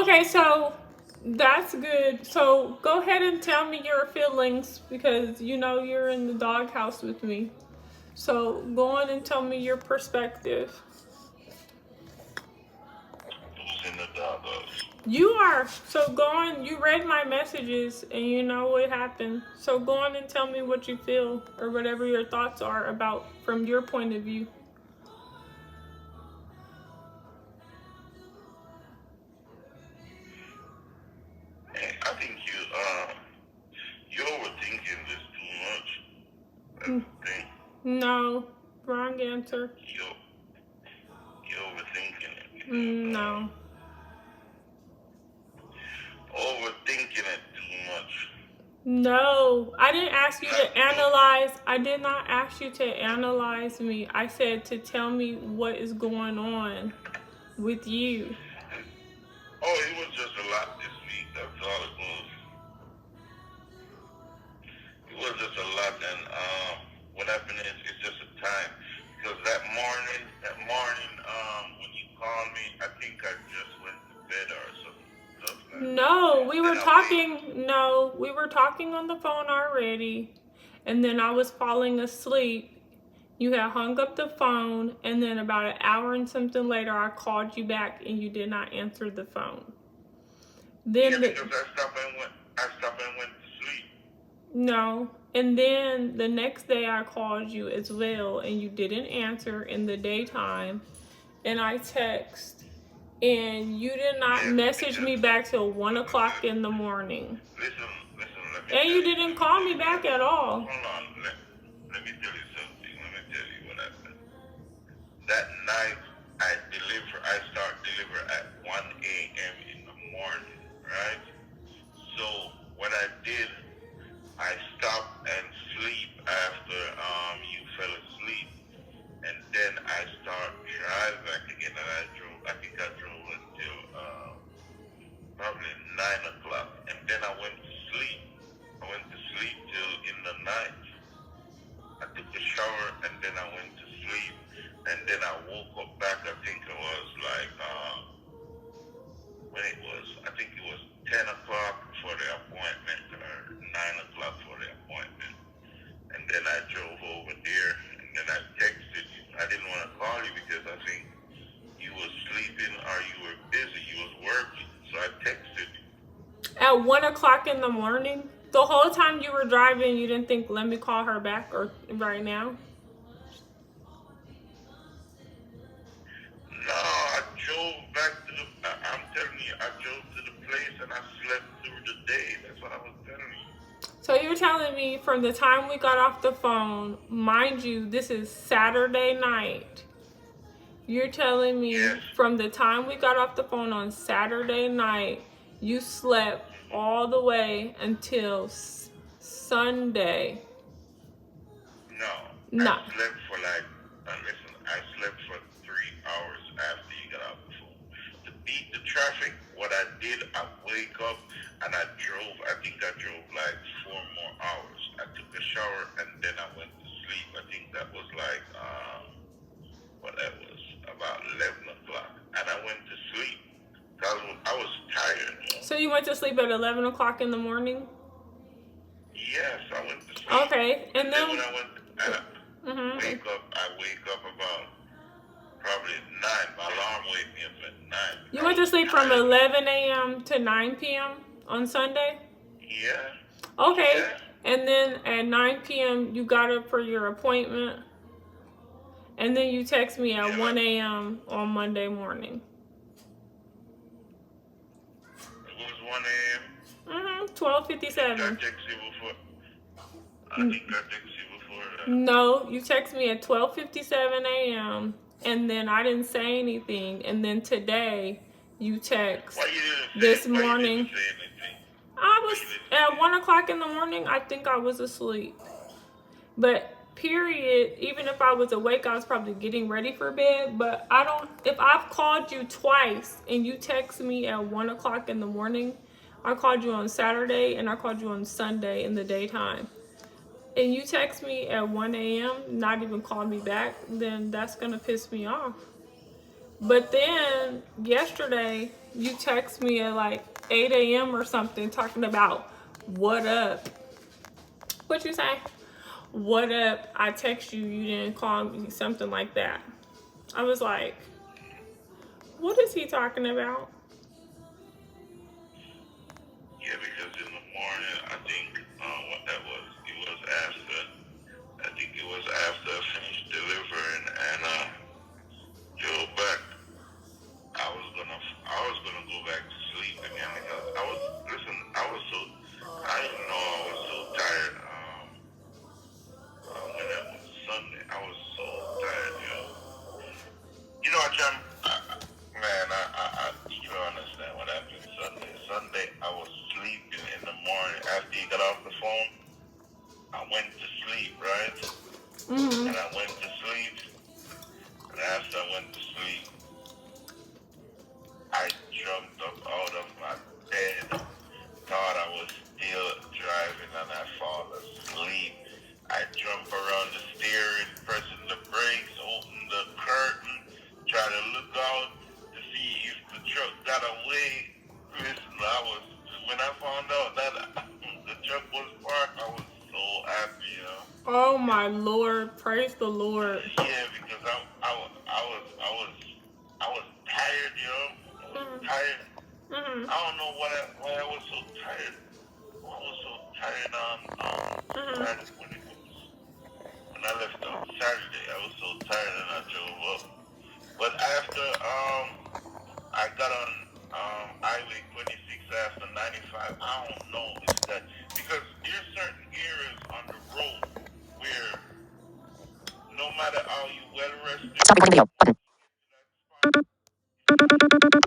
Okay, so that's good. So go ahead and tell me your feelings because you know you're in the doghouse with me. So go on and tell me your perspective. Who's in the doghouse? You are. So go on. You read my messages and you know what happened. So go on and tell me what you feel or whatever your thoughts are about from your point of view. I think you're overthinking this too much. That's Mm, the thing. no. Wrong answer. You're overthinking it because No. overthinking it too much. No, I didn't ask you Like to analyze. I did not ask you to analyze me. I said to tell me what is going on with you. oh, it was just a lot this week. That's all it was. It was just a lot, and what happened is it's just a time because that morning, when you called me, I think I just went to bed or something stuff like that. No, we Then were I wake. talking. No, we were talking on the phone already. And then I was falling asleep. You had hung up the phone. And then about an hour and something later, I called you back and you did not answer the phone. Yeah, Then the, because I stopped and went to sleep. No. And then the next day I called you as well and you didn't answer in the daytime. And I text and you did not Yes, message because me back till 1 o'clock listen, in the morning. listen. Let me And tell you you. didn't Let me call tell me you what back at happened. all. Hold on. Let me tell you something. Let me tell you what happened. That night, I start deliver at 1 a.m. in the morning, right? So what I did, I stopped and sleep after you fell asleep, and then I start drive back again, and I drove. I think I drove until probably 9 o'clock, and then I went to sleep. I went to sleep till in the night. I took a shower and then I went to sleep, and then I woke up back. I think it was like when it was. I think it was 10 o'clock for the appointment or 9 o'clock for the appointment, and then I drove over there, and then I texted you. I didn't want to call you because I think you was sleeping or you were busy. You was working, so I texted you. At 1 o'clock in the morning? The whole time you were driving, you didn't think, let me call her back or right now? No, I drove back to the. I'm telling you, I drove to the place and I slept through the day. That's what I was telling you. So you're telling me from the time we got off the phone, mind you, this is Saturday night. You're telling me Yes. from the time we got off the phone on Saturday night, you slept all the way until Sunday. No, I No. slept for like. Listen, I slept for 3 hours after you got off the phone. To beat the traffic, what I did, I wake up and I drove. I think I drove like 4 more hours. I took a shower and then I went to sleep. I think that was like what that was about 11 o'clock, and I went to sleep. I was tired. So you went to sleep at 11 o'clock in the morning? Yes, I went to sleep, Okay. and And then then, when I went, and mm-hmm. I wake up about probably at 9. My alarm wake me up at 9. You I went was to sleep from tired. 11 a.m. to 9 p.m. on Sunday? Yeah, Okay. yeah, And then at 9 p.m., you got up for your appointment. And then you text me at yeah. 1 a.m. on Monday morning. It was 1 a.m. Mm-hmm. I think I 12:57. text you before. I think I text you before that. No, you text me at 12:57 a.m. And then I didn't say anything. And then today, you text Why you didn't say? this Why you didn't morning. say anything? I Why you was didn't say at 1 o'clock in anything? the morning. I think I was asleep. But period, even if I was awake, I was probably getting ready for bed. But I don't. If I've called you twice and you text me at 1 o'clock in the morning, I called you on Saturday and I called you on Sunday in the daytime. And you text me at 1 a.m., not even call me back, then that's gonna piss me off. But then yesterday, you text me at like 8 a.m. or something talking about what up. What you say? What up? I text you, you didn't call me, something like that. I was like, what is he talking about? Yeah, because in the morning, I think what that was, it was after. I think it was after I finished delivering and drove back. I was gonna go back to sleep again because I didn't know I was so tired. When it was Sunday, I was so tired, yo. You know, you don't understand what happened Sunday. Sunday, I was sleeping in the morning after you got off the phone. I went to sleep, right? Mm-hmm. And I went to sleep. And after I went to sleep, I jumped up out of my bed, thought I was still driving, and I fall asleep. I jump around the steering, pressing the brakes, open the curtain, try to look out to see if the truck got away. Listen, when I found out that the truck was parked, I was so happy, you know. Oh my Lord, praise the Lord. Yeah, because I was tired, you know. I was Mm-hmm. tired. Mm-hmm. I don't know why I was so tired. I was so tired on Saturday when I left on Saturday. I was so tired and I drove up. But after I got on Highway 26 after 95, I don't know if that because there's certain areas on the road where no matter how you well rested, Stop recording video. Button. that spot,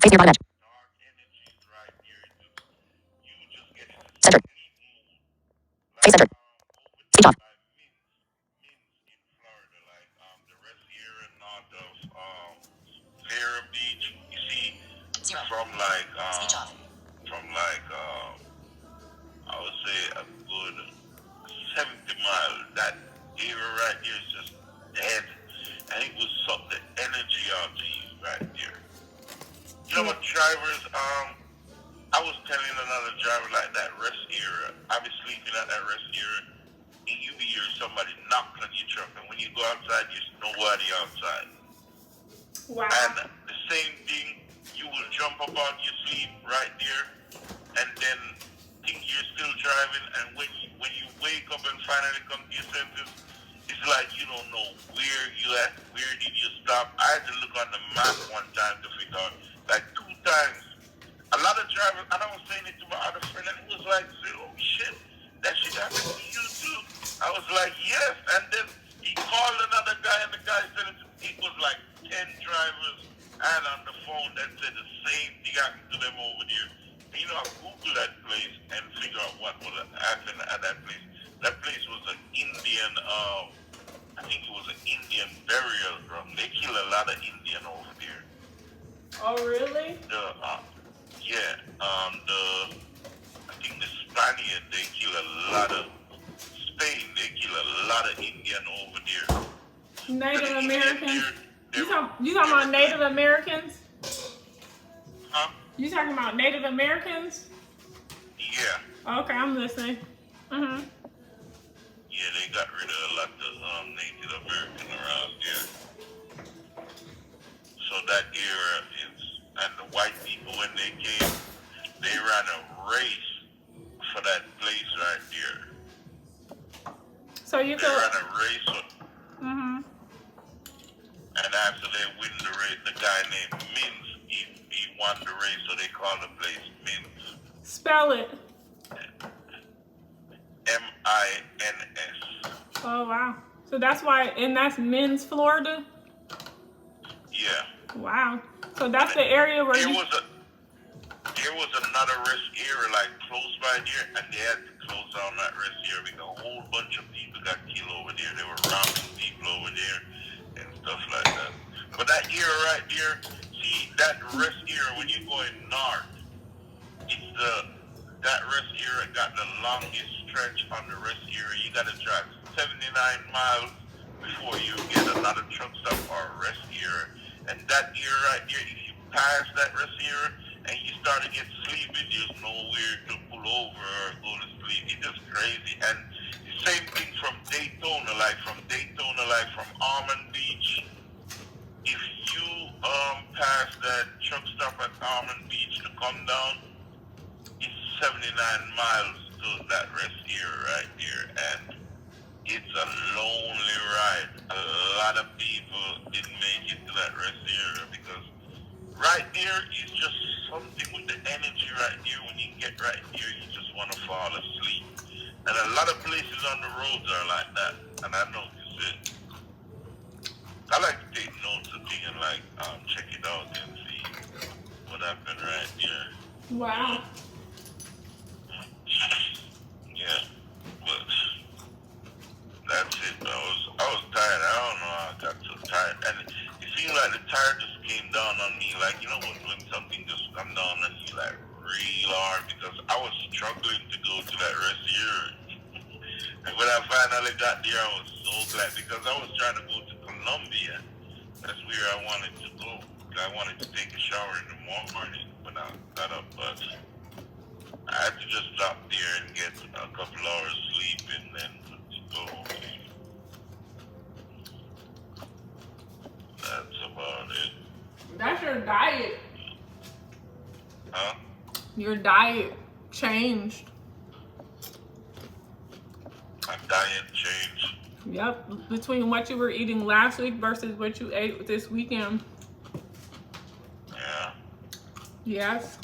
Face nearby image. dark energies right here. You just get in a Center. sleep mode. Face Like center. over Speech there off. by Mins in Florida, like the rest here north of Vero Beach. You see, Zero. from like Speech off. from like I would say a good 70 miles. That area right there is just dead, and it would suck the energy out of you right there. You know what drivers I was telling another driver like that rest area. I be sleeping at that rest area, and you be hear somebody knocking on your truck, and when you go outside, there's nobody outside. Wow. And the same thing, you will jump up out your sleep right there, and then think you're still driving, and when you wake up and finally come to your senses, it's like you don't know where you at, where did you stop. I had to look on the map one time to figure out, like 2 times. A lot of drivers, and I was saying it to my other friend, and it was like, oh shit, that shit happened to you too. I was like, yes, and then he called another guy, and the guy said it was like 10 drivers and on the phone that said the same thing happened to them over there. And, you know, I Googled that place and figure out what was happening at that place. That place was an Indian, I think it was an Indian burial ground. They kill a lot of Indian over there. Oh really? I think the Spaniard, they kill a lot of, Spain, they kill a lot of Indian over there. Native The Americans. Indian, You talking about Native Americans? huh? You talking about Native Americans? Yeah. Okay, I'm listening. Mhm. Yeah, they got rid of a lot of Native American around there. So that era is, and the white people when they came, they ran a race for that place right there. So you They could. ran a race, Mhm. and after they win the race, the guy named Mins, he won the race, so they call the place Mins. Spell it. Mins. Oh wow. So that's why, and that's Mins, Florida. Yeah. Wow. So that's the area where There was another rest area like close by there, and they had to close down that rest area because a whole bunch of people got killed over there. They were robbing people over there and stuff like that. But that area right there, see that rest area when you're going north, that rest area got the longest stretch on the rest area. You got to drive 79 miles before you get another truck stop or a rest area. And that ear right there, if you pass that rest area and you start to get sleepy, there's nowhere to pull over or go to sleep. It's just crazy. And the same thing from Daytona, like from Almond Beach. If you pass that truck stop at Almond Beach to come down, it's 79 miles to that rest area right there, and it's a lonely ride. A lot of people didn't make it to that rest area because right there is just something with the energy right there. When you get right there, you just want to fall asleep. And a lot of places on the roads are like that, and I notice it. I like to take notes of things and like check it out and see what happened right there. Wow. Yeah, but that's it. I was tired. I don't know how I got so tired, and it seemed like the tiredness came down on me. Like, you know when something just come down on you like real hard, because I was struggling to go to that rest area. And when I finally got there, I was so glad, because I was trying to go to Colombia. That's where I wanted to go. I wanted to take a shower in the morning when I got up, but I had to just stop there and get a couple hours sleep and then go. That's about it. That's your diet. Huh? Your diet changed. My diet changed. Yep, between what you were eating last week versus what you ate this weekend. Yeah. Yes.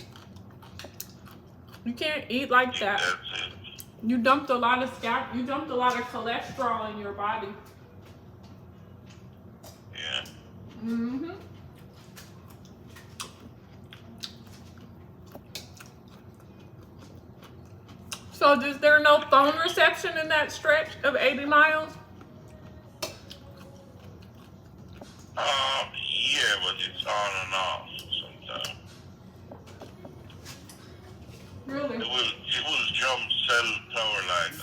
You can't eat like that. That's it. You dumped a lot of cholesterol in your body. Yeah. Mm-hmm. So is there no phone reception in that stretch of 80 miles? Yeah, but it's on and off sometimes. Really? It was jump cell tower like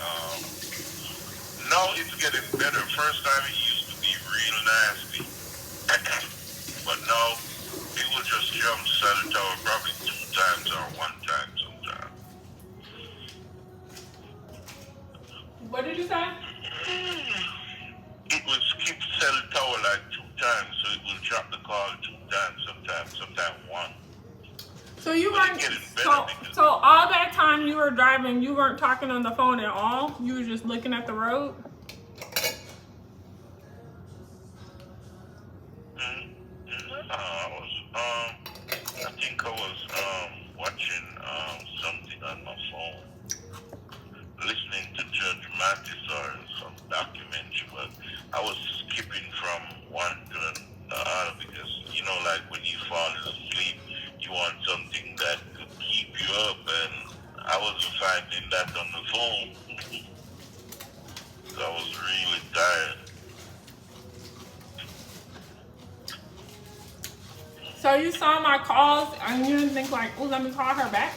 now it's getting better. First time it used to be real nasty. But now it will just jump cell tower probably 2 times or 1 time sometimes. What did you say? It will skip cell tower like 2 times, so it will drop the call 2 times sometimes 1. So you But weren't. it's getting better because So all that time you were driving, you weren't talking on the phone at all. You were just looking at the road. I think I was watching something on my phone, listening to Judge Mathis or some documentary, but I was skipping from one to the other because, you know, like when you fall asleep, you want something that could keep you up, and I wasn't finding that on the phone. So I was really tired. So you saw my calls and you didn't think like, oh, let me call her back.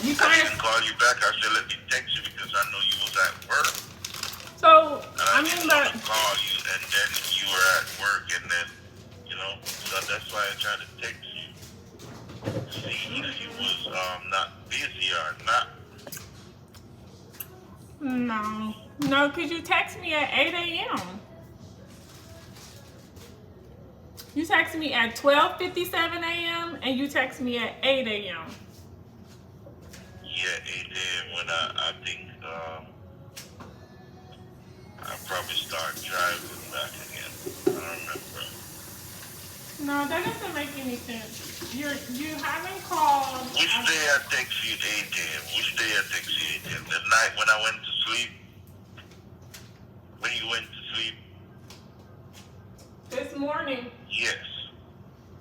You I kind didn't call you back. I said, let me text you because I know you was at work. So And I didn't want to call you, and then you were at work, and then, you know, so that's why I tried to text you. See if you was not busy or not. No, because you text me at 8 a.m. You text me at 12:57 a.m. and you text me at 8 a.m. Yeah, 8 a.m. when I think I probably start driving back again. I don't remember. No, that doesn't make any sense. You haven't called. Which day I text you 8 a.m.? Which day I text you 8 a.m.? The night when I went to sleep? When you went to sleep? This morning. Yes.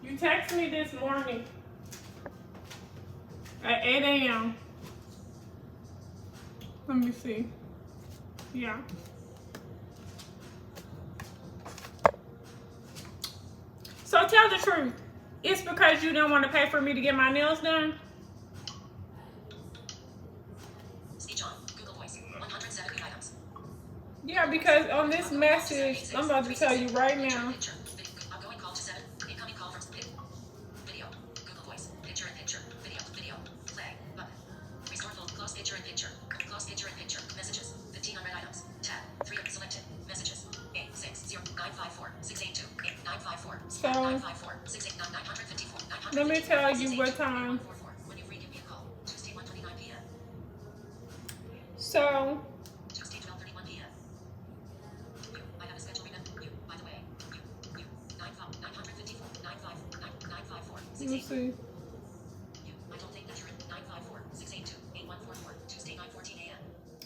You text me this morning at 8 a.m. Let me see. Yeah. So tell the truth. It's because you didn't want to pay for me to get my nails done? Speech on. Google Voice. 170 items. Yeah, because on this message, I'm about to tell you right now. Outgoing call to 7. Incoming call from video. Google Voice. Picture in picture. Video. Play. Button. Restore full. Close picture in picture. Close picture in picture. Messages. 15 unread items. Tab. 3 selected. Messages. 860-954-682. 954. So 954. 689. 954. let me tell you what 954. time. 144. When you're free, give me a call. Tuesday, 1:29 p.m. So Tuesday, 12:31 p.m. I have a schedule remember. By the way. 954. 954. let me see. I don't think that you're in 954-682-8144. Tuesday, 9:14 a.m.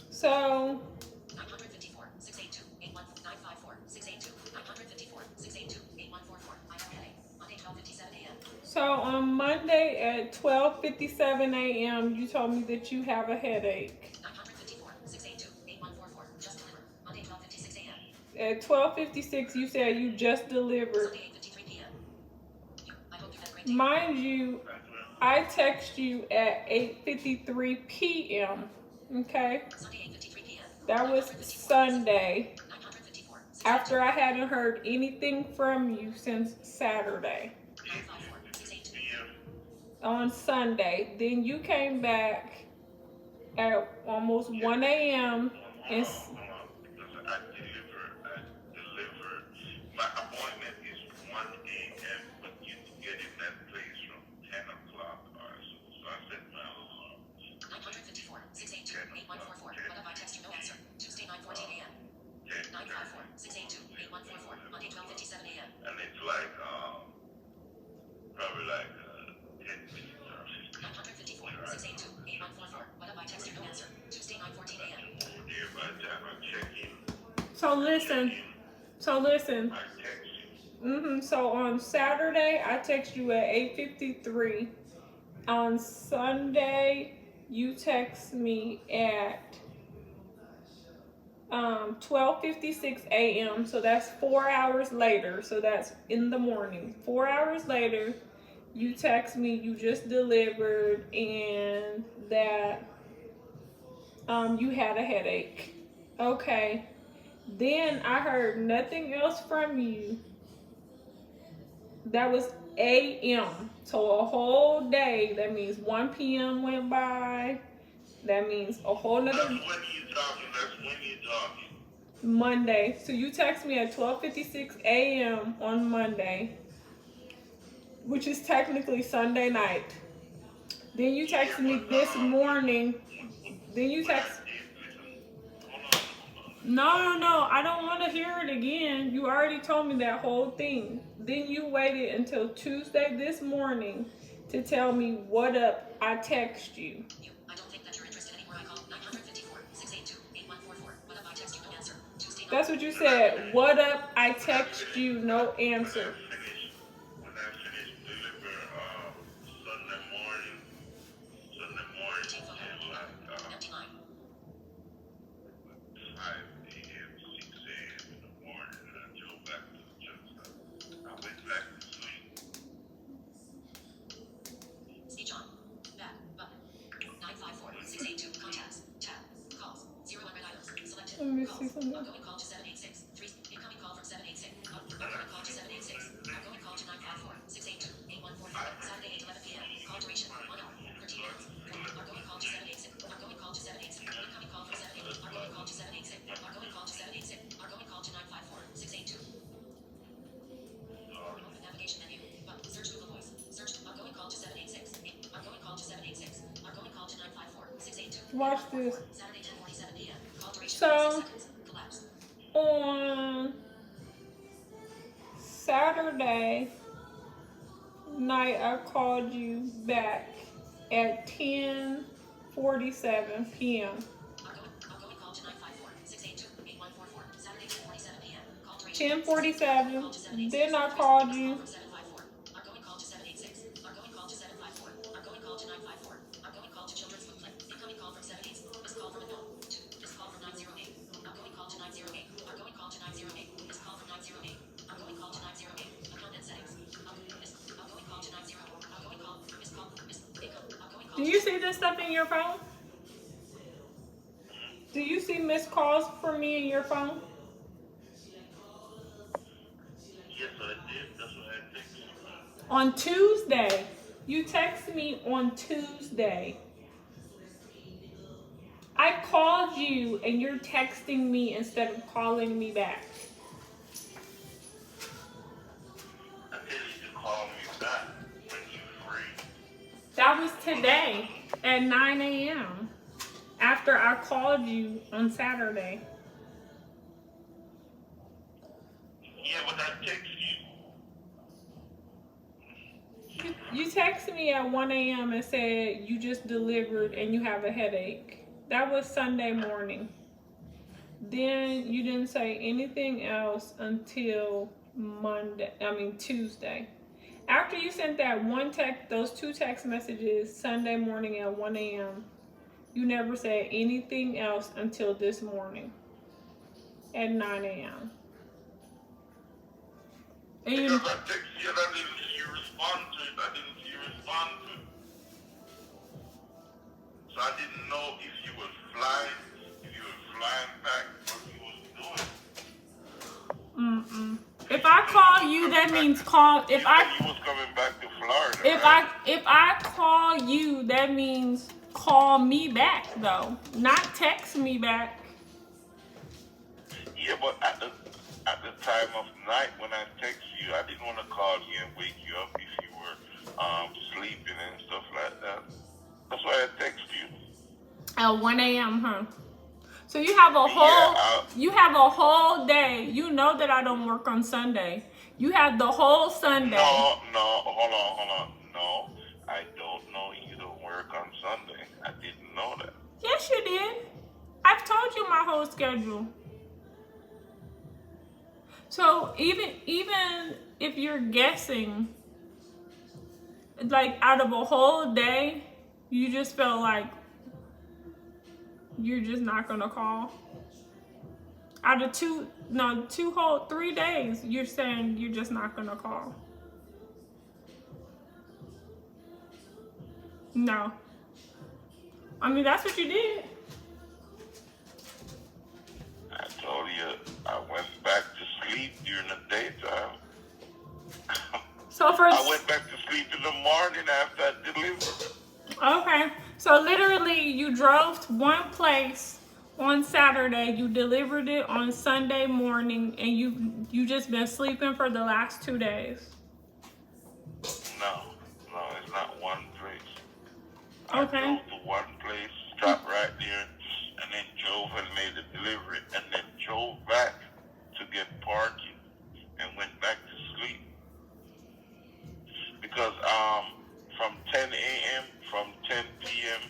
So 954-682-8144. I have a headache. Monday, 12:57 a.m. So on Monday at 12:57 a.m., you told me that you have a headache. 954-682-8144. Just delivered. Monday, 12:56 a.m. At 12:56, you said you just delivered. Sunday, 8:53 p.m. I hope you had a great day. Mind you, I text you at 8:53 p.m. Okay, Sunday, 8:53 p.m. that was Sunday. 954. After I hadn't heard anything from you since Saturday. 954-682. On Sunday, then you came back at almost 1 a.m. and Because I deliver. My appointment is 1 a.m., but you get in that place from 10 o'clock or so. So I set my alarm. 954-682-8144. What if I text you no answer? Tuesday, 9:14 a.m. 954-682-8144. Monday, 12:57 a.m. And it's like, probably like 10 minutes or 15 minutes. 954-682-8144. What if I text you no answer? Tuesday, 9:14 a.m. Dear, by the time I check in, so listen. I text you. So on Saturday, I text you at 8:53. On Sunday, you text me at 12:56 a.m. So that's 4 hours later. So that's in the morning. 4 hours later, you text me you just delivered and that you had a headache. Okay. Then I heard nothing else from you. That was a.m. So a whole day. That means 1 p.m. went by. That means a whole nother That's when you're talking. Monday. So you text me at 12:56 a.m. on Monday, which is technically Sunday night. Then you text me this morning. Then you text. No, I don't want to hear it again. You already told me that whole thing. Then you waited until Tuesday this morning to tell me what up. I text you. I don't think that you're interested anymore. I call 954-682-8144. What if I text you no answer? Tuesday, That's what you said. What up? I text you, no answer. When I finish deliver Sunday morning, till like empty line. 5 a.m., 6 a.m. in the morning, and I go back to the church. I went back to sleep. Speech on. Back. Button. 954-682. Contacts. Tab. Calls. 0 unread items. Selected. Let me see Calls. something. Outgoing call to 786. 3. Incoming call from 786. Outgoing call to 786. Outgoing call to 954-682-8144. Saturday, 8:11 p.m. Call duration. 1 hour. 13 minutes. Outgoing call to 786. Outgoing call to 786. Incoming call from 786. Outgoing call to 786. Outgoing call to 786. Outgoing call to 954-682. Open navigation menu. Button. Search Google Voice. Search. Outgoing call to 786. Outgoing call to 786. Outgoing call to 954-682. Watch this. Saturday, 10:47 p.m. Call duration. So 6 seconds. Collapse. on Saturday night, I called you back at 10:47 p.m. Outgoing call to 954-682-8144. Saturday, 10:47 p.m. Call duration. 10:47. Then I called you. Outgoing call to 786. Outgoing call to 754. Outgoing call to 954. Outgoing call to Children's Book Club. Incoming call from 78. This call from unknown. This call from 908. Outgoing call to 908. Outgoing call to 908. This call from 908. Outgoing call to 908. Account and settings. Outgoing call to 90. Outgoing call. This call. Outgoing call. Do you see this stuff in your phone? Do you see missed calls from me in your phone? Yes, I did. That's what I texted you. On Tuesday. You text me on Tuesday. I called you and you're texting me instead of calling me back. I tell you to call me back when you're free. That was today at 9 a.m. after I called you on Saturday. Yeah, but I text you. You texted me at 1 a.m. and said you just delivered and you have a headache. That was Sunday morning. Then you didn't say anything else until Tuesday. After you sent that those two text messages Sunday morning at 1 a.m., you never said anything else until this morning at 9 a.m. And Because I texted you and I didn't see you respond to it. So I didn't know if you were flying back, what you was doing. If I call you, that means call. You was coming back to Florida. If I call you, that means call me back though, not text me back. Yeah, but at the time of night when I text you, I didn't want to call you and wake you up if you were sleeping and stuff like that. That's why I text you. At 1 a.m., huh? So you have a whole day. You know that I don't work on Sunday. You have the whole Sunday. No, hold on. No, I don't know you don't work on Sunday. I didn't know that. Yes, you did. I've told you my whole schedule. So even if you're guessing, like out of a whole day, you just felt like you're just not gonna call. Out of 3 days, you're saying you're just not gonna call. No. I mean, that's what you did. I told you I went back to sleep during the daytime. So I went back to sleep in the morning after I delivered. Okay. So literally you drove to one place on Saturday, you delivered it on Sunday morning, and you just been sleeping for the last 2 days. No, it's not one place. Okay. I drove to one place, stopped right there, and then drove and made the delivery, and then drove back to get parking, and went back to sleep. Because from 10 a.m., from 10 p.m.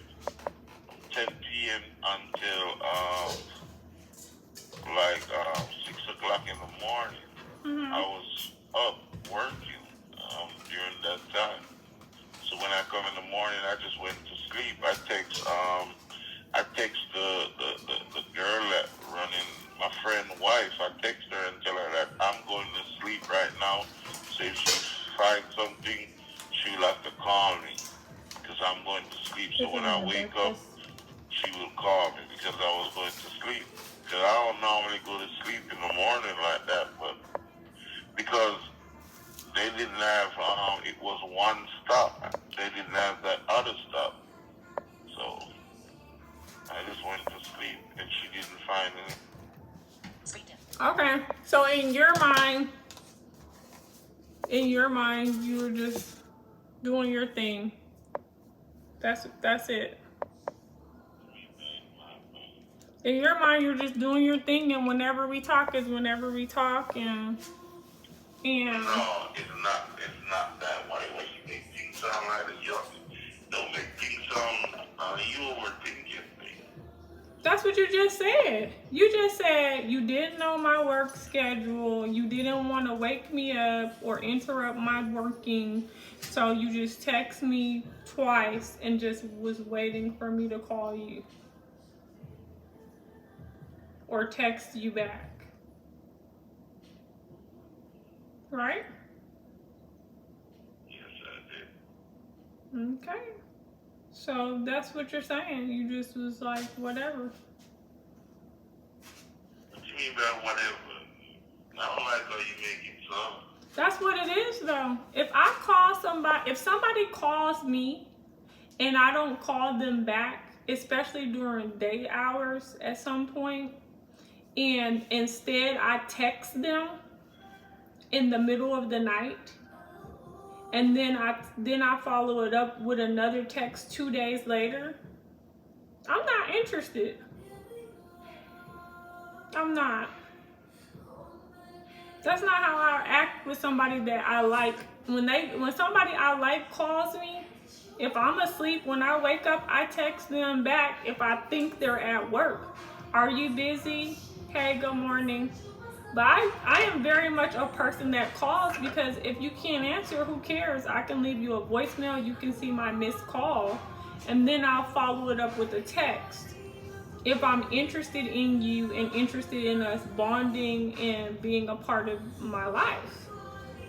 Until 6 o'clock in the morning, I was up working during that time. So when I come in the morning, I just went to sleep. I text the girl that running my friend's wife. I text her and tell her that I'm going to sleep right now. So if she finds something, she'll have to call me because I'm going to sleep. So when I wake up, she will call me because I was going to sleep. Because I don't normally go to sleep in the morning like that, but because they didn't have, it was one stop. They didn't have that other stop. So I just went to sleep and she didn't find anything. Okay. So in your mind, you were just doing your thing. That's it. In your mind, you're just doing your thing, and whenever we talk is whenever we talk, and No, it's not that way. When you make things sound like a young, don't make things sound, you overthinking things. that's what you just said. You just said you didn't know my work schedule. You didn't want to wake me up or interrupt my working. So you just text me twice and just was waiting for me to call you or text you back. Right? Yes, I did. Okay. So that's what you're saying. You just was like, whatever. me about whatever. I don't like how you make it sound. That's what it is, though. If I call somebody, if somebody calls me and I don't call them back, especially during day hours at some point, and instead I text them in the middle of the night, and then I follow it up with another text 2 days later, I'm not interested. I'm not. That's not how I act with somebody that I like. When somebody I like calls me, if I'm asleep, when I wake up, I text them back if I think they're at work. Are you busy? Hey, good morning. But I am very much a person that calls, because if you can't answer, who cares? I can leave you a voicemail. You can see my missed call, and then I'll follow it up with a text. If I'm interested in you and interested in us bonding and being a part of my life.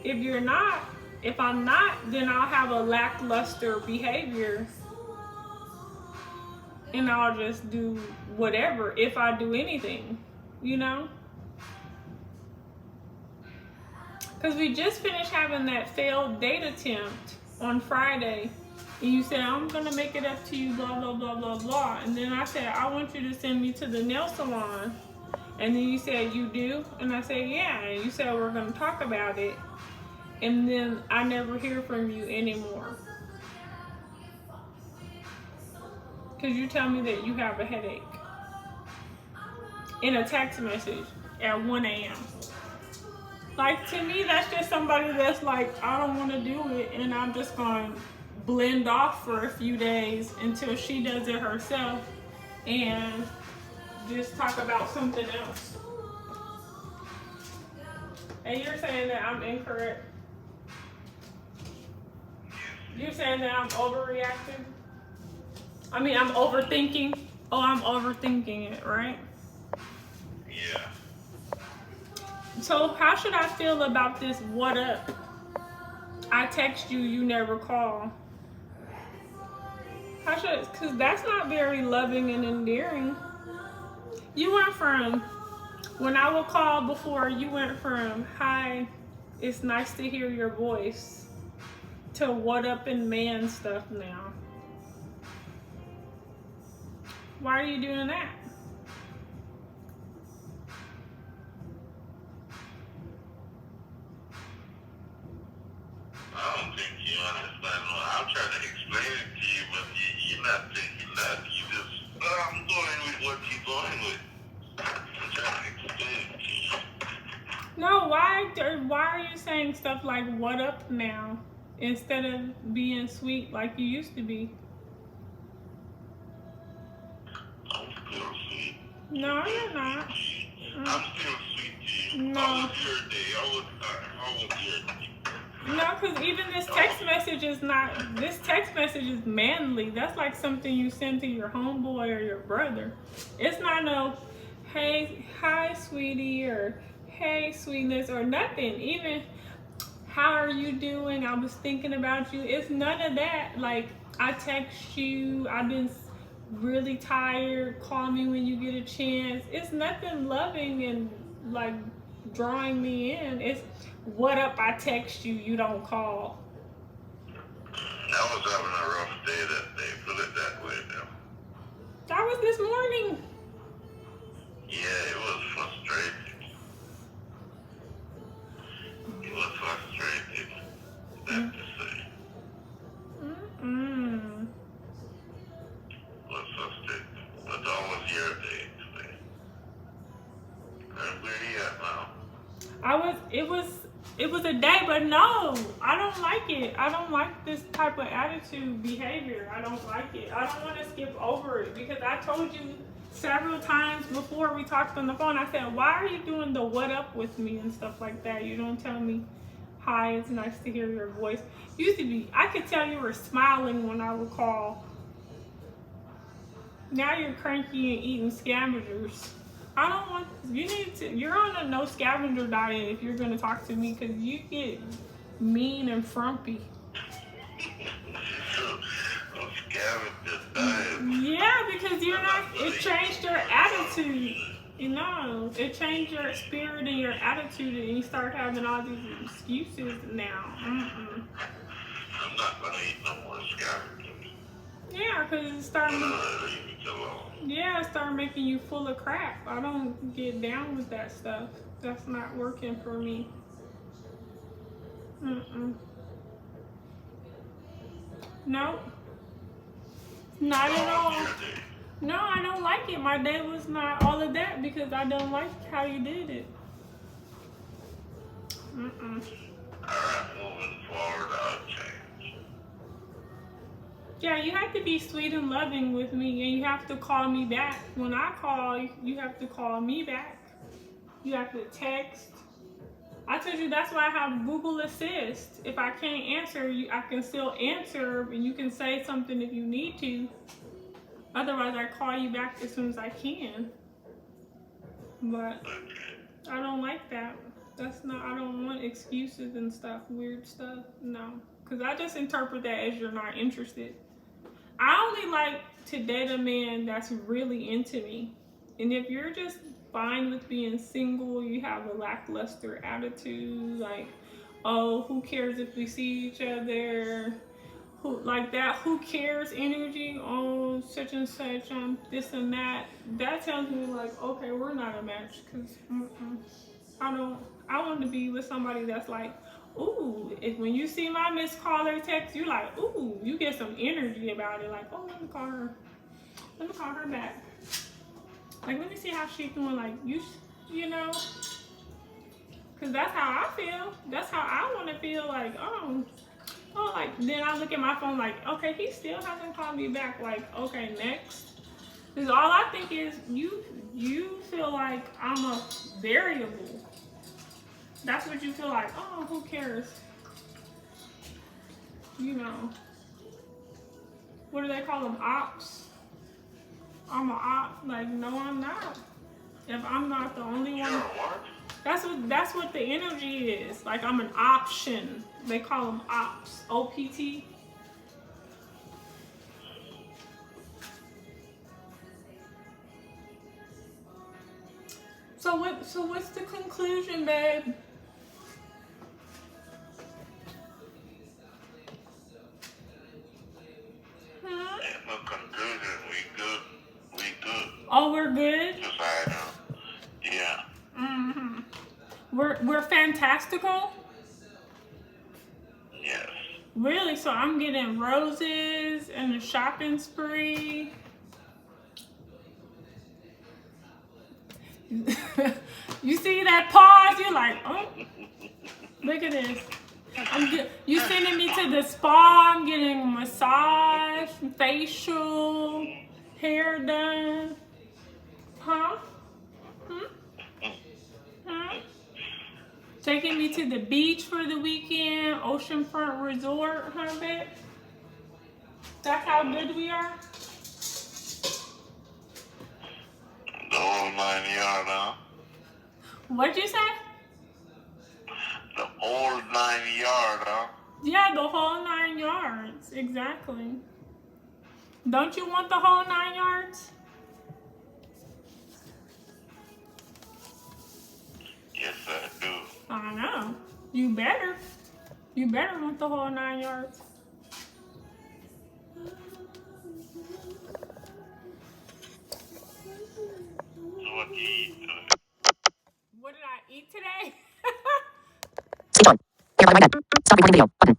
If I'm not, then I'll have a lackluster behavior and I'll just do whatever, if I do anything, you know? Because we just finished having that failed date attempt on Friday. And you said, I'm going to make it up to you, blah, blah, blah, blah, blah. And then I said, I want you to send me to the nail salon. And then you said, you do? And I said, yeah. And you said, we're going to talk about it. And then I never hear from you anymore. Because you tell me that you have a headache. In a text message at 1 a.m. Like, to me, that's just somebody that's like, I don't want to do it. And I'm just going to blend off for a few days until she does it herself and just talk about something else. And you're saying that I'm incorrect? You're saying that I'm overreacting? I mean, I'm overthinking? Oh, I'm overthinking it, right? Yeah. So how should I feel about this what up? I text you, you never call. Because that's not very loving and endearing. You went from, when I would call before, you went from, hi, it's nice to hear your voice, to what up and man stuff now. Why are you doing that? I don't think you understand. I'm trying to explain it to you, but you're not thinking that. You just, I'm going with what you're going with. I'm trying to explain it to you. No, why are you saying stuff like what up now instead of being sweet like you used to be? I'm still sweet. No, you're not. I'm still sweet to you. No. How was your day? How was your day? No, because even this text message is not, this text message is manly. That's like something you send to your homeboy or your brother. It's not no, hey, hi, sweetie, or hey, sweetness, or nothing. Even, how are you doing? I was thinking about you. It's none of that. Like, I text you, I've been really tired, call me when you get a chance. It's nothing loving and like drawing me in. It's what up, I text you, you don't call. I was having a rough day that day. Put it that way now. That was this morning. Yeah, it was frustrating. It was frustrating. That's to say. Mm-mm. It was frustrating. But that was your day today. And where you at now? It was a day, but no, I don't like it. I don't like this type of attitude, behavior. I don't like it. I don't want to skip over it because I told you several times before we talked on the phone, I said, why are you doing the what up with me and stuff like that? You don't tell me, hi, it's nice to hear your voice. Used to be, I could tell you were smiling when I would call. Now you're cranky and eating scavengers. I don't want, you're on a no scavenger diet if you're going to talk to me because you get mean and frumpy. Scavenger diet. Yeah, because you're not, it changed your attitude. You know, it changed your spirit and your attitude, and you start having all these excuses now. I'm not gonna eat no more scavengers. Yeah, because it's starting. Leave it alone. Yeah, it started making you full of crap. I don't get down with that stuff. That's not working for me. Nope. Not at all. No, I don't like it. My day was not all of that because I don't like how you did it. Alright, moving forward, I'll change. Yeah, you have to be sweet and loving with me, and you have to call me back. When I call, you have to call me back. You have to text. I told you that's why I have Google Assist. If I can't answer you, I can still answer, and you can say something if you need to. Otherwise, I call you back as soon as I can. But I don't like that. That's not, I don't want excuses and stuff, weird stuff. No. Because I just interpret that as you're not interested. I only like to date a man that's really into me. And if you're just fine with being single, you have a lackluster attitude, like, oh, who cares if we see each other? Like that, who cares energy on such and such, this and that. That tells me like, okay, we're not a match. Cause I want to be with somebody that's like, ooh, if when you see my missed call or text, you're like, ooh, you get some energy about it. Like, oh, let me call her back. Like, let me see how she's doing. Like, you know, cause that's how I feel. That's how I want to feel. Like, oh, like, then I look at my phone like, okay, he still hasn't called me back. Like, okay, next. Because all I think is you feel like I'm a variable. That's what you feel like. Oh, who cares? You know. What do they call them? Ops? I'm an op. Like, no, I'm not. If I'm not the only one. You're a what? That's what the energy is. Like, I'm an option. They call them ops. OPT. So what's the conclusion, babe? Ain't no conclusion. We good. Oh, we're good? Just I know. Yeah. We're fantastical? Yes. Really? So I'm getting roses and a shopping spree. You see that pause? You're like, oh, look at this. You sending me to the spa. I'm getting a massage, facial, hair done. Huh? Taking me to the beach for the weekend, oceanfront resort, huh, babe? That's how good we are? The whole 9 yard, huh? What'd you say? The whole 9 yard, huh? Yeah, the whole 9 yards. Exactly. Don't you want the whole 9 yards? Yes, I do. I know. You better. You better want the whole 9 yards. So what do you eat today? What did I eat today? Speech on. Hereby right now. Stop recording video. Button.